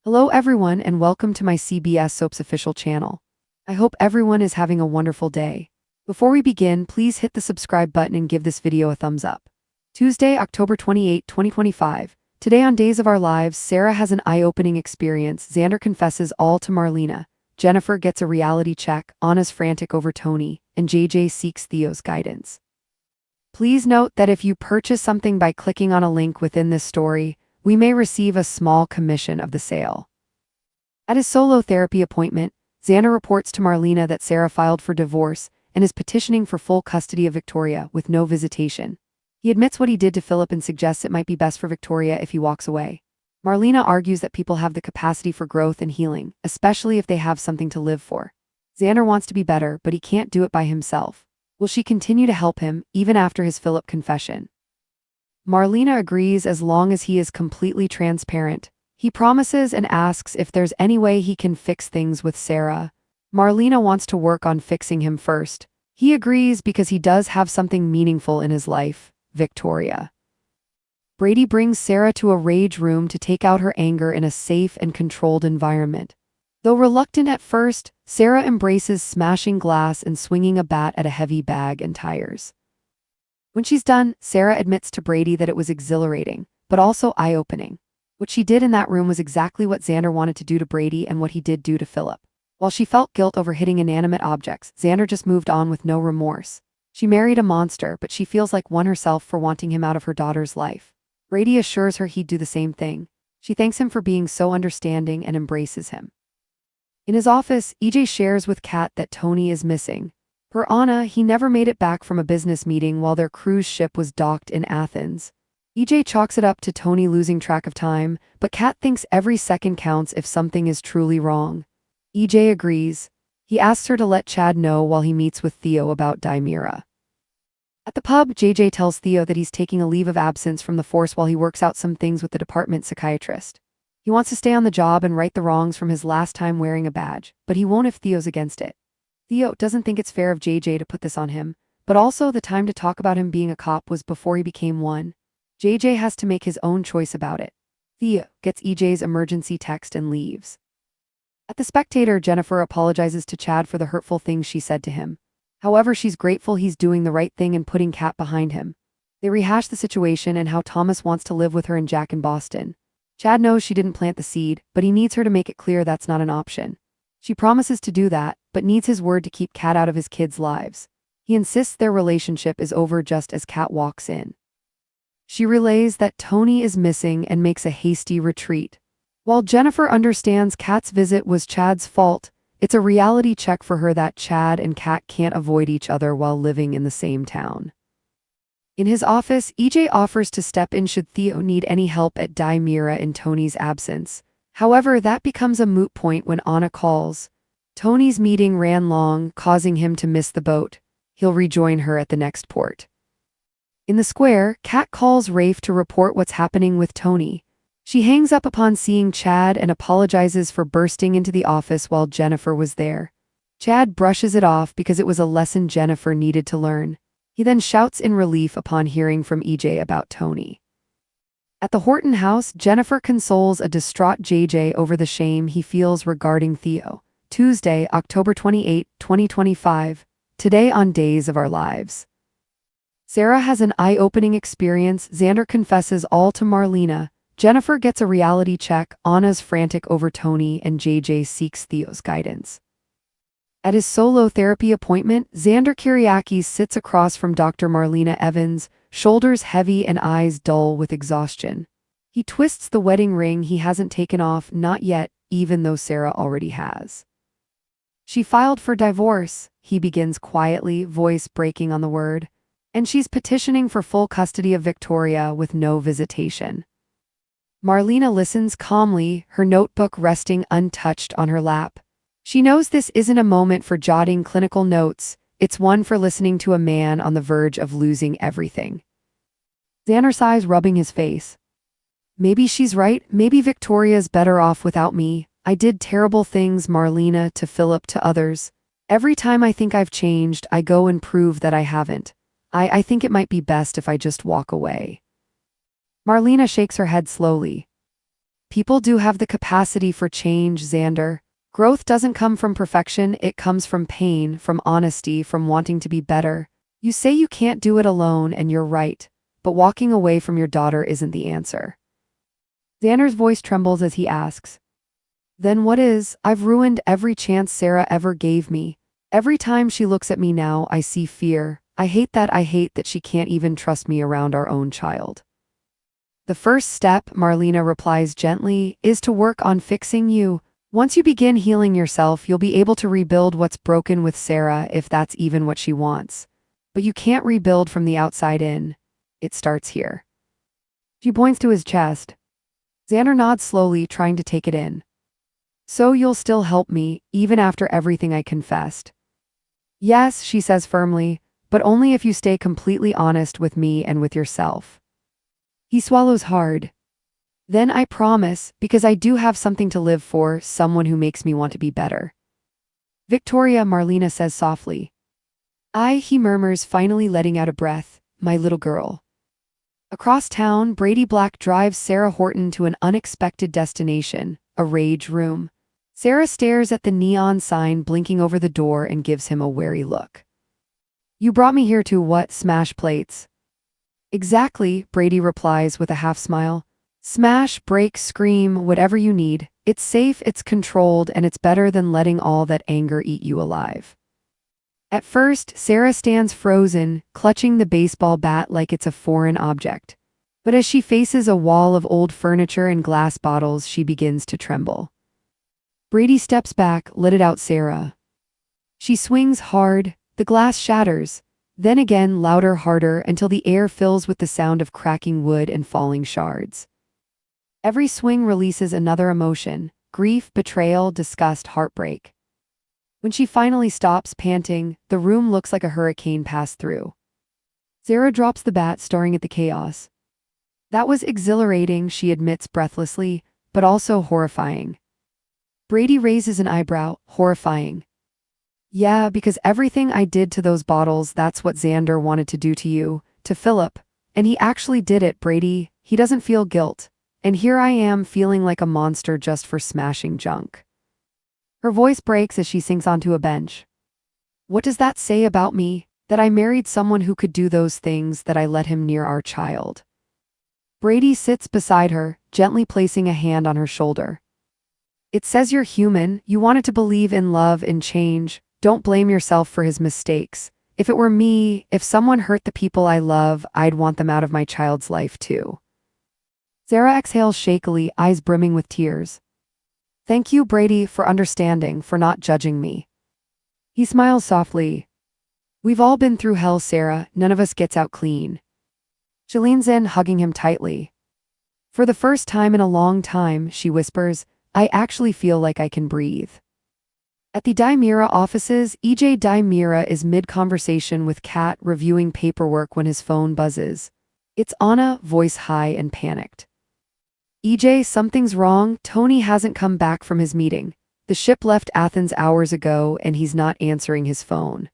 Hello everyone and welcome to my CBS Soaps official channel. I hope everyone is having a wonderful day. Before we begin, please hit the subscribe button and give this video a thumbs up. Tuesday, October 28, 2025. Today on Days of Our Lives, Sarah has an eye-opening experience. Xander confesses all to Marlena. Jennifer gets a reality check. Anna's frantic over Tony, and JJ seeks Theo's guidance. Please note that if you purchase something by clicking on a link within this story, we may receive a small commission of the sale. At his solo therapy appointment, Xander reports to Marlena that Sarah filed for divorce and is petitioning for full custody of Victoria with no visitation. He admits what he did to Philip and suggests it might be best for Victoria if he walks away. Marlena argues that people have the capacity for growth and healing, especially if they have something to live for. Xander wants to be better, but he can't do it by himself. Will she continue to help him, even after his Philip confession? Marlena agrees as long as he is completely transparent. He promises and asks if there's any way he can fix things with Sarah. Marlena wants to work on fixing him first. He agrees because he does have something meaningful in his life, Victoria. Brady brings Sarah to a rage room to take out her anger in a safe and controlled environment. Though reluctant at first, Sarah embraces smashing glass and swinging a bat at a heavy bag and tires. When she's done, Sarah admits to Brady that it was exhilarating, but also eye-opening. What she did in that room was exactly what Xander wanted to do to Brady and what he did do to Philip. While she felt guilt over hitting inanimate objects, Xander just moved on with no remorse. She married a monster, but she feels like one herself for wanting him out of her daughter's life. Brady assures her he'd do the same thing. She thanks him for being so understanding and embraces him. In his office, EJ shares with Kat that Tony is missing. Per Anna, he never made it back from a business meeting while their cruise ship was docked in Athens. EJ chalks it up to Tony losing track of time, but Kat thinks every second counts if something is truly wrong. EJ agrees. He asks her to let Chad know while he meets with Theo about DiMera. At the pub, JJ tells Theo that he's taking a leave of absence from the force while he works out some things with the department psychiatrist. He wants to stay on the job and right the wrongs from his last time wearing a badge, but he won't if Theo's against it. Theo doesn't think it's fair of JJ to put this on him, but also the time to talk about him being a cop was before he became one. JJ has to make his own choice about it. Theo gets EJ's emergency text and leaves. At The Spectator, Jennifer apologizes to Chad for the hurtful things she said to him. However, she's grateful he's doing the right thing and putting Kat behind him. They rehash the situation and how Thomas wants to live with her and Jack in Boston. Chad knows she didn't plant the seed, but he needs her to make it clear that's not an option. She promises to do that, but needs his word to keep Kat out of his kids' lives. He insists their relationship is over just as Kat walks in. She relays that Tony is missing and makes a hasty retreat. While Jennifer understands Kat's visit was Chad's fault, it's a reality check for her that Chad and Kat can't avoid each other while living in the same town. In his office, EJ offers to step in should Theo need any help at DiMera in Tony's absence. However, that becomes a moot point when Anna calls. Tony's meeting ran long, causing him to miss the boat. He'll rejoin her at the next port. In the square, Kat calls Rafe to report what's happening with Tony. She hangs up upon seeing Chad and apologizes for bursting into the office while Jennifer was there. Chad brushes it off because it was a lesson Jennifer needed to learn. He then shouts in relief upon hearing from EJ about Tony. At the Horton house, Jennifer consoles a distraught JJ over the shame he feels regarding Theo. Tuesday, October 28, 2025. Today on Days of Our Lives. Sarah has an eye-opening experience. Xander confesses all to Marlena. Jennifer gets a reality check. Anna's frantic over Tony, and JJ seeks Theo's guidance. At his solo therapy appointment, Xander Kyriakis sits across from Dr. Marlena Evans, shoulders heavy and eyes dull with exhaustion. He twists the wedding ring he hasn't taken off, not yet, even though Sarah already has. She filed for divorce, he begins quietly, voice breaking on the word, and she's petitioning for full custody of Victoria with no visitation. Marlena listens calmly, her notebook resting untouched on her lap. She knows this isn't a moment for jotting clinical notes, it's one for listening to a man on the verge of losing everything. Xander sighs, rubbing his face. Maybe she's right, maybe Victoria's better off without me. I did terrible things, Marlena, to Philip, to others. Every time I think I've changed, I go and prove that I haven't. I think it might be best if I just walk away. Marlena shakes her head slowly. People do have the capacity for change, Xander. Growth doesn't come from perfection, it comes from pain, from honesty, from wanting to be better. You say you can't do it alone, and you're right, but walking away from your daughter isn't the answer. Xander's voice trembles as he asks, "Then what is? I've ruined every chance Sarah ever gave me. Every time she looks at me now, I see fear. I hate that she can't even trust me around our own child." The first step, Marlena replies gently, is to work on fixing you. Once you begin healing yourself, you'll be able to rebuild what's broken with Sarah, if that's even what she wants. But you can't rebuild from the outside in. It starts here. She points to his chest. Xander nods slowly, trying to take it in. "So you'll still help me, even after everything I confessed?" "Yes," she says firmly, "but only if you stay completely honest with me and with yourself." He swallows hard. "Then I promise, because I do have something to live for, someone who makes me want to be better." "Victoria," Marlena says softly. He murmurs, finally letting out a breath, "my little girl." Across town, Brady Black drives Sarah Horton to an unexpected destination, a rage room. Sarah stares at the neon sign blinking over the door and gives him a wary look. "You brought me here to what, smash plates?" "Exactly," Brady replies with a half smile. "Smash, break, scream, whatever you need. It's safe, it's controlled, and it's better than letting all that anger eat you alive." At first, Sarah stands frozen, clutching the baseball bat like it's a foreign object. But as she faces a wall of old furniture and glass bottles, she begins to tremble. Brady steps back, "Let it out, Sarah." She swings hard, the glass shatters, then again louder, harder, until the air fills with the sound of cracking wood and falling shards. Every swing releases another emotion: grief, betrayal, disgust, heartbreak. When she finally stops, panting, the room looks like a hurricane passed through. Sarah drops the bat, staring at the chaos. "That was exhilarating," she admits breathlessly, "but also horrifying." Brady raises an eyebrow. "Horrifying?" "Yeah, because everything I did to those bottles, that's what Xander wanted to do to you, to Philip. And he actually did it, Brady. He doesn't feel guilt. And here I am feeling like a monster just for smashing junk." Her voice breaks as she sinks onto a bench. "What does that say about me? That I married someone who could do those things, that I let him near our child?" Brady sits beside her, gently placing a hand on her shoulder. "It says you're human. You wanted to believe in love and change. Don't blame yourself for his mistakes. If it were me, if someone hurt the people I love, I'd want them out of my child's life too." Sarah exhales shakily, eyes brimming with tears. "Thank you, Brady, for understanding, for not judging me." He smiles softly. "We've all been through hell, Sarah. None of us gets out clean." She leans in, hugging him tightly. "For the first time in a long time," she whispers, "I actually feel like I can breathe." At the DiMera offices, EJ DiMera is mid-conversation with Kat, reviewing paperwork when his phone buzzes. It's Anna, voice high and panicked. "EJ, something's wrong. Tony hasn't come back from his meeting. The ship left Athens hours ago and he's not answering his phone."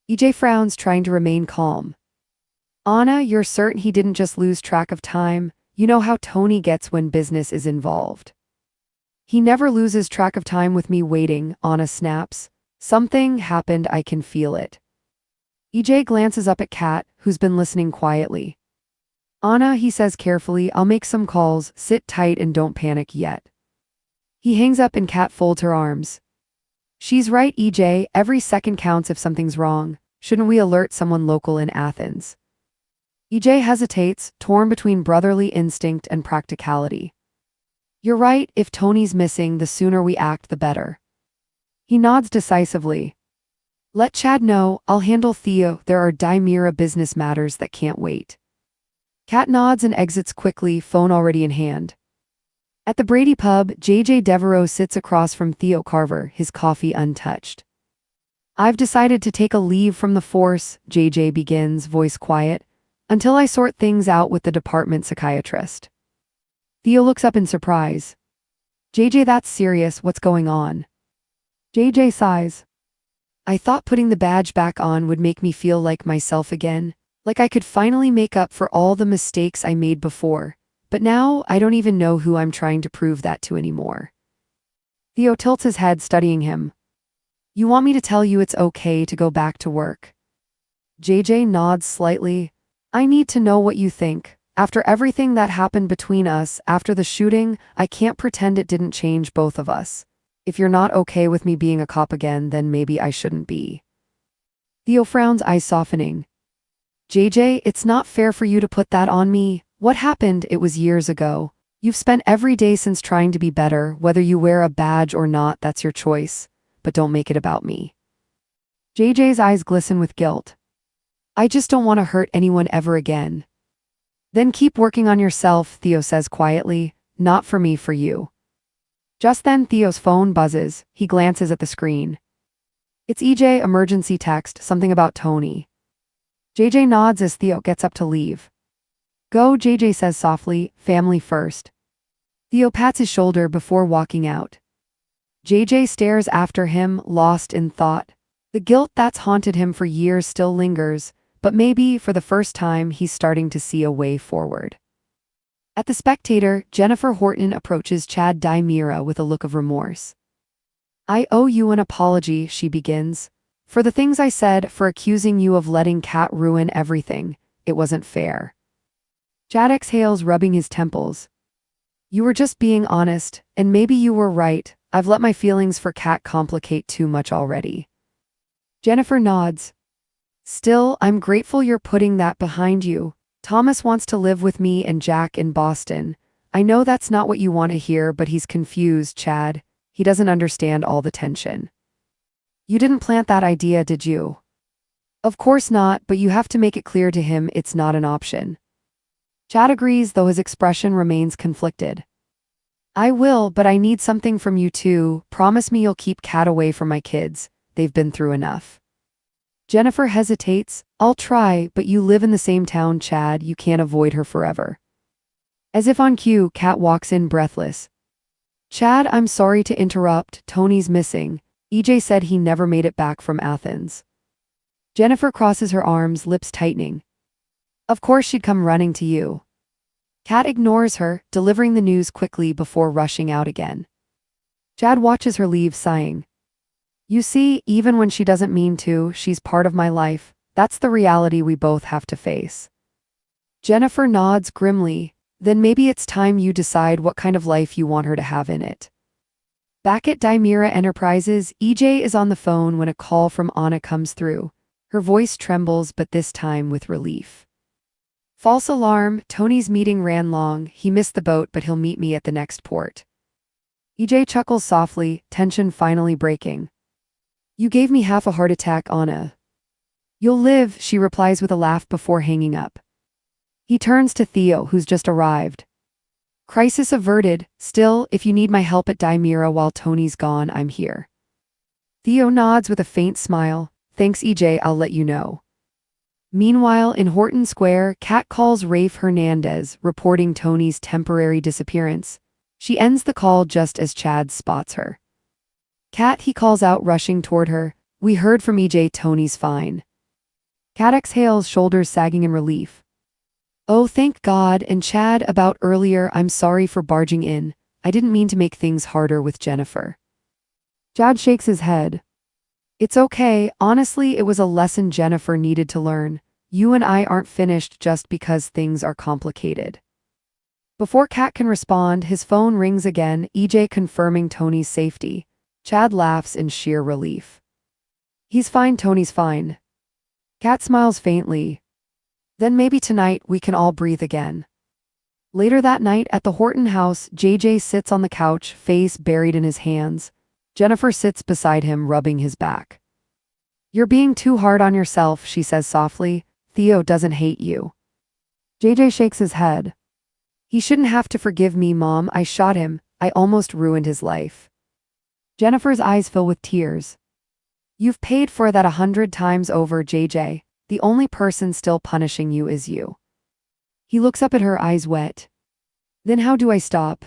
EJ frowns, trying to remain calm. "Anna, you're certain he didn't just lose track of time? You know how Tony gets when business is involved." "He never loses track of time with me waiting," Anna snaps. "Something happened, I can feel it." EJ glances up at Kat, who's been listening quietly. "Anna," he says carefully, "I'll make some calls. Sit tight and don't panic yet." He hangs up and Kat folds her arms. "She's right, EJ. Every second counts if something's wrong. Shouldn't we alert someone local in Athens?" EJ hesitates, torn between brotherly instinct and practicality. "You're right, if Tony's missing, the sooner we act, the better." He nods decisively. "Let Chad know, I'll handle Theo, there are DiMera business matters that can't wait." Kat nods and exits quickly, phone already in hand. At the Brady pub, JJ Devereaux sits across from Theo Carver, his coffee untouched. "I've decided to take a leave from the force," JJ begins, voice quiet, "until I sort things out with the department psychiatrist." Theo looks up in surprise. "JJ, that's serious, what's going on?" JJ sighs. "I thought putting the badge back on would make me feel like myself again, like I could finally make up for all the mistakes I made before. But now, I don't even know who I'm trying to prove that to anymore. Theo tilts his head, studying him. You want me to tell you it's okay to go back to work? JJ nods slightly. I need to know what you think. After everything that happened between us, after the shooting, I can't pretend it didn't change both of us. If you're not okay with me being a cop again, then maybe I shouldn't be. Theo frowns, eyes softening. JJ, it's not fair for you to put that on me. What happened? It was years ago. You've spent every day since trying to be better, whether you wear a badge or not, that's your choice. But don't make it about me. JJ's eyes glisten with guilt. I just don't want to hurt anyone ever again. Then keep working on yourself, Theo says quietly. Not for me, for you. Just then, Theo's phone buzzes. He glances at the screen. It's EJ, emergency text, something about Tony. JJ nods as Theo gets up to leave. Go, JJ says softly, family first. Theo pats his shoulder before walking out. JJ stares after him, lost in thought. The guilt that's haunted him for years still lingers, but maybe, for the first time, he's starting to see a way forward. At The Spectator, Jennifer Horton approaches Chad DiMera with a look of remorse. I owe you an apology, she begins. For the things I said, for accusing you of letting Kat ruin everything. It wasn't fair. Chad exhales, rubbing his temples. You were just being honest, and maybe you were right. I've let my feelings for Kat complicate too much already. Jennifer nods. Still, I'm grateful you're putting that behind you. Thomas wants to live with me and Jack in Boston. I know that's not what you want to hear, but he's confused, Chad. He doesn't understand all the tension. You didn't plant that idea, did you? Of course not, but you have to make it clear to him it's not an option. Chad agrees, though his expression remains conflicted. I will, but I need something from you too. Promise me you'll keep Kat away from my kids. They've been through enough. Jennifer hesitates. I'll try, but you live in the same town, Chad. You can't avoid her forever. As if on cue, Kat walks in breathless. Chad, I'm sorry to interrupt. Tony's missing. EJ said he never made it back from Athens. Jennifer crosses her arms, lips tightening. Of course she'd come running to you. Kat ignores her, delivering the news quickly before rushing out again. Chad watches her leave, sighing. You see, even when she doesn't mean to, she's part of my life. That's the reality we both have to face. Jennifer nods grimly. Then maybe it's time you decide what kind of life you want her to have in it. Back at DiMera Enterprises, EJ is on the phone when a call from Anna comes through. Her voice trembles, but this time with relief. False alarm, Tony's meeting ran long. He missed the boat, but he'll meet me at the next port. EJ chuckles softly, tension finally breaking. You gave me half a heart attack, Anna. You'll live, she replies with a laugh before hanging up. He turns to Theo, who's just arrived. Crisis averted. Still, if you need my help at DiMera while Tony's gone, I'm here. Theo nods with a faint smile. Thanks, EJ, I'll let you know. Meanwhile, in Horton Square, Kat calls Rafe Hernandez, reporting Tony's temporary disappearance. She ends the call just as Chad spots her. Kat, he calls out, rushing toward her. We heard from EJ, Tony's fine. Kat exhales, shoulders sagging in relief. Oh, thank God, and Chad, about earlier, I'm sorry for barging in. I didn't mean to make things harder with Jennifer. Chad shakes his head. It's okay, honestly, it was a lesson Jennifer needed to learn. You and I aren't finished just because things are complicated. Before Kat can respond, his phone rings again, EJ confirming Tony's safety. Chad laughs in sheer relief. He's fine, Tony's fine. Kat smiles faintly. Then maybe tonight we can all breathe again. Later that night at the Horton house, JJ sits on the couch, face buried in his hands. Jennifer sits beside him, rubbing his back. You're being too hard on yourself, she says softly. Theo doesn't hate you. JJ shakes his head. He shouldn't have to forgive me, Mom. I shot him. I almost ruined his life. Jennifer's eyes fill with tears. You've paid for that 100 times over, JJ. The only person still punishing you is you. He looks up at her, eyes wet. Then how do I stop?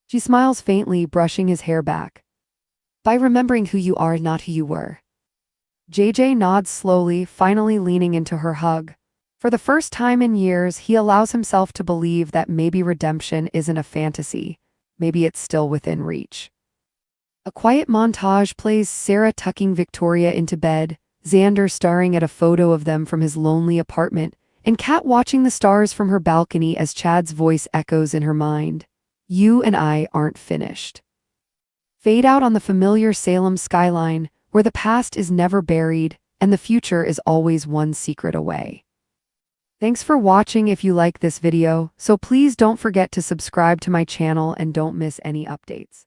She smiles faintly, brushing his hair back. By remembering who you are, not who you were. JJ nods slowly, finally leaning into her hug. For the first time in years, he allows himself to believe that maybe redemption isn't a fantasy. Maybe it's still within reach. A quiet montage plays Sarah tucking Victoria into bed, Xander staring at a photo of them from his lonely apartment, and Kat watching the stars from her balcony as Chad's voice echoes in her mind. You and I aren't finished. Fade out on the familiar Salem skyline, where the past is never buried and the future is always one secret away. Thanks for watching. If you like this video, so please don't forget to subscribe to my channel and don't miss any updates.